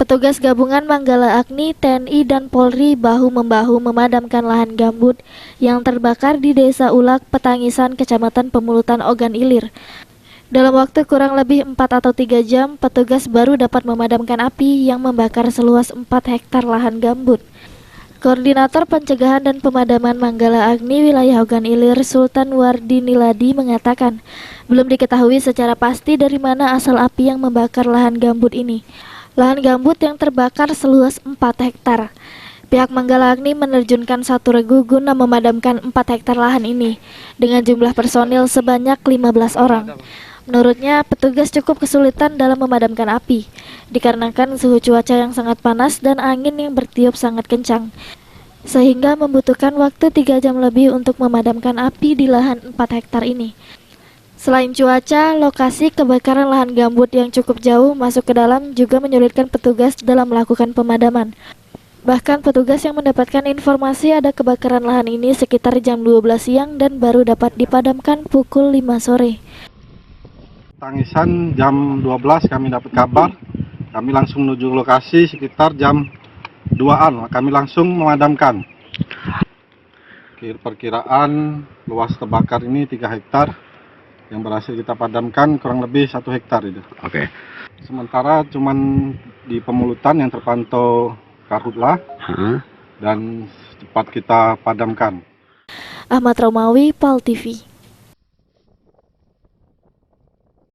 Petugas gabungan Manggala Agni, TNI, dan Polri bahu-membahu memadamkan lahan gambut yang terbakar di Desa Ulak, Petangisan, Kecamatan Pemulutan, Ogan Ilir. Dalam waktu kurang lebih 4 atau 3 jam, petugas baru dapat memadamkan api yang membakar seluas 4 hektar lahan gambut. Koordinator Pencegahan dan Pemadaman Manggala Agni wilayah Ogan Ilir, Sultan Wardi Niladi, mengatakan belum diketahui secara pasti dari mana asal api yang membakar lahan gambut ini. Lahan gambut yang terbakar seluas 4 hektar. Pihak Manggala Agni menerjunkan 1 regu guna memadamkan 4 hektar lahan ini dengan jumlah personil sebanyak 15 orang. Menurutnya, petugas cukup kesulitan dalam memadamkan api dikarenakan suhu cuaca yang sangat panas dan angin yang bertiup sangat kencang, sehingga membutuhkan waktu 3 jam lebih untuk memadamkan api di lahan 4 hektar ini. Selain cuaca, lokasi kebakaran lahan gambut yang cukup jauh masuk ke dalam juga menyulitkan petugas dalam melakukan pemadaman. Bahkan petugas yang mendapatkan informasi ada kebakaran lahan ini sekitar jam 12 siang dan baru dapat dipadamkan pukul 5 sore. Tangisan jam 12 kami dapat kabar, kami langsung menuju lokasi sekitar jam 2-an, kami langsung memadamkan. Perkiraan luas terbakar ini 3 hektar. Yang berhasil kita padamkan kurang lebih 1 hektar itu. Oke. Sementara cuman di Pemulutan yang terpantau karhutlah dan cepat kita padamkan. Ahmad Romawi, PAL TV.